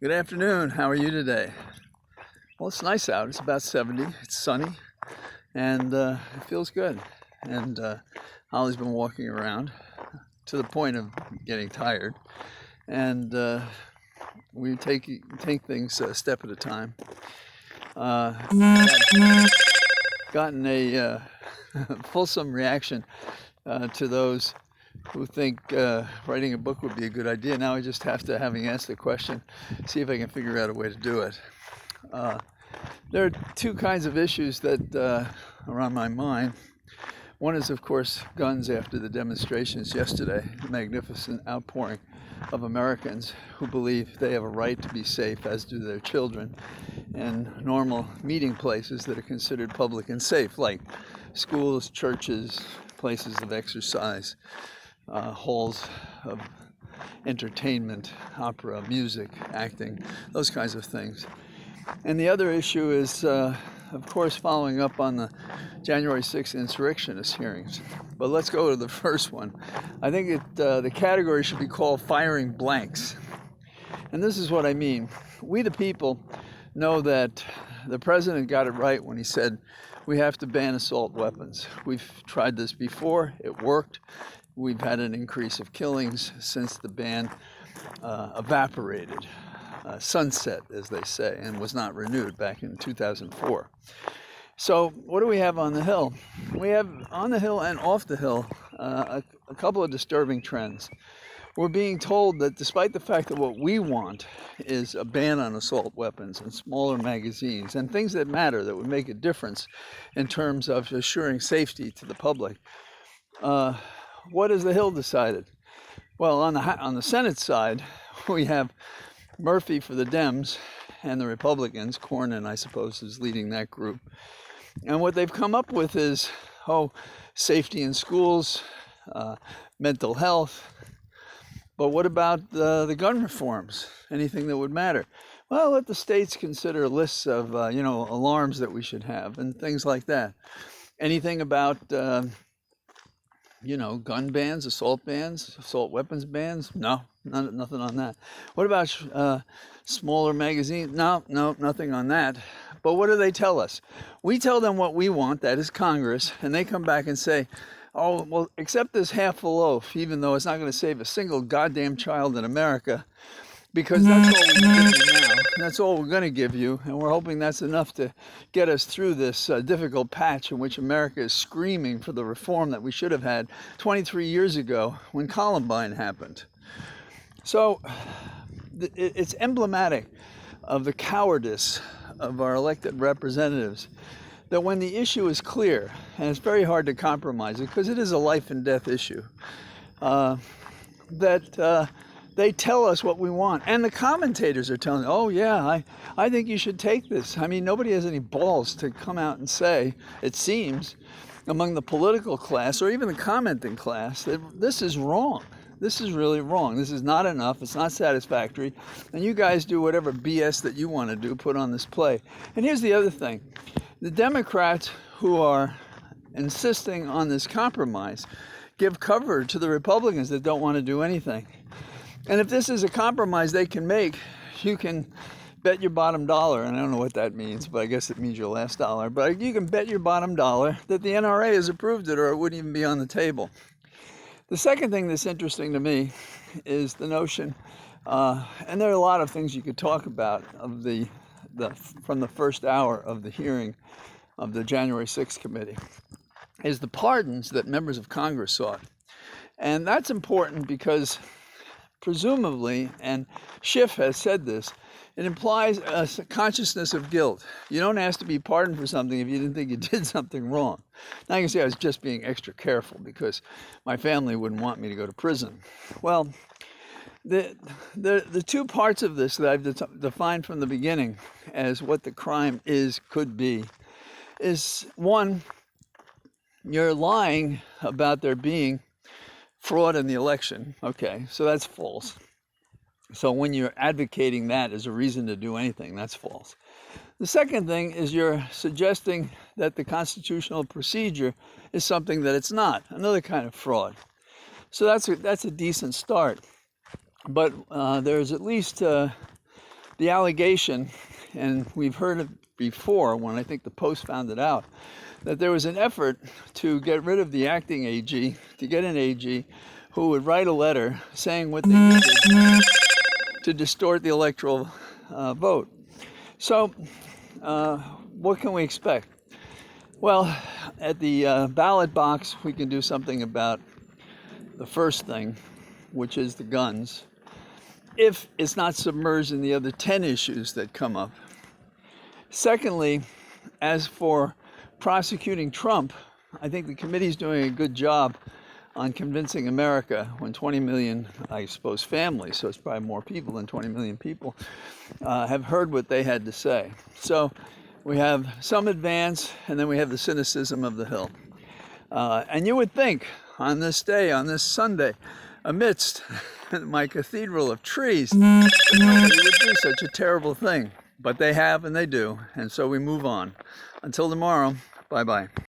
Good afternoon. How are you today? Well, it's nice out. It's about 70. It's sunny, and it feels good. And Holly's been walking around to the point of getting tired, and we take things a step at a time. I've gotten a fulsome reaction to those who think writing a book would be a good idea. Now I just have to, having asked the question, see if I can figure out a way to do it. There are two kinds of issues that are on my mind. One is, of course, guns after the demonstrations yesterday, the magnificent outpouring of Americans who believe they have a right to be safe, as do their children, in normal meeting places that are considered public and safe, like schools, churches, places of exercise, halls of entertainment, opera, music, acting, those kinds of things. And the other issue is, of course, following up on the January 6th insurrectionist hearings. But let's go to the first one. I think the category should be called firing blanks. And this is what I mean. We, the people, know that the president got it right when he said we have to ban assault weapons. We've tried this before. It worked. We've had an increase of killings since the ban evaporated, sunset, as they say, and was not renewed back in 2004. So what do we have on the Hill? We have on the Hill and off the Hill a couple of disturbing trends. We're being told that despite the fact that what we want is a ban on assault weapons and smaller magazines and things that matter, that would make a difference in terms of assuring safety to the public, what has the Hill decided? Well, on the Senate side, we have Murphy for the Dems and the Republicans. Cornyn, I suppose, is leading that group. And what they've come up with is, safety in schools, mental health. But what about the gun reforms? Anything that would matter? Well, let the states consider lists of, alarms that we should have and things like that. Anything about gun bans, assault weapons bans? No, nothing on that. What about smaller magazines? No, nothing on that. But what do they tell us? We tell them what we want, that is Congress, and they come back and say, oh, well, accept this half a loaf, even though it's not going to save a single goddamn child in America, because that's all we can give you now. That's all we're going to give you, and we're hoping that's enough to get us through this difficult patch in which America is screaming for the reform that we should have had 23 years ago when Columbine happened. So it's emblematic of the cowardice of our elected representatives that when the issue is clear, and it's very hard to compromise it because it is a life and death issue, that they tell us what we want. And the commentators are telling, oh yeah, I think you should take this. I mean, nobody has any balls to come out and say, it seems, among the political class or even the commenting class, that this is wrong. This is really wrong. This is not enough. It's not satisfactory. And you guys do whatever BS that you want to do, put on this play. And here's the other thing. The Democrats who are insisting on this compromise give cover to the Republicans that don't want to do anything. And if this is a compromise they can make, you can bet your bottom dollar, and I don't know what that means, but I guess it means your last dollar, but you can bet your bottom dollar that the NRA has approved it or it wouldn't even be on the table. The second thing that's interesting to me is the notion, and there are a lot of things you could talk about of from the first hour of the hearing of the January 6th committee, is the pardons that members of Congress sought. And that's important because presumably, and Schiff has said this, it implies a consciousness of guilt. You don't ask to be pardoned for something if you didn't think you did something wrong. Now you can say I was just being extra careful because my family wouldn't want me to go to prison. Well, the two parts of this that I've defined from the beginning as what the crime could be, is one, you're lying about there being fraud in the election. Okay, so that's false. So when you're advocating that as a reason to do anything, that's false. The second thing is you're suggesting that the constitutional procedure is something that it's not, another kind of fraud. So that's a decent start. But there's at least the allegation, and we've heard it before when I think the Post found it out, that there was an effort to get rid of the acting AG, to get an AG who would write a letter saying what they needed to distort the electoral vote. So, what can we expect? Well, at the ballot box, we can do something about the first thing, which is the guns, if it's not submerged in the other 10 issues that come up. Secondly, as for prosecuting Trump, I think the committee's doing a good job on convincing America when 20 million, I suppose, families, so it's probably more people than 20 million people, have heard what they had to say. So we have some advance, and then we have the cynicism of the Hill. And you would think on this day, on this Sunday, amidst my cathedral of trees, that nobody would do such a terrible thing. But they have and they do, and so we move on. Until tomorrow, bye-bye.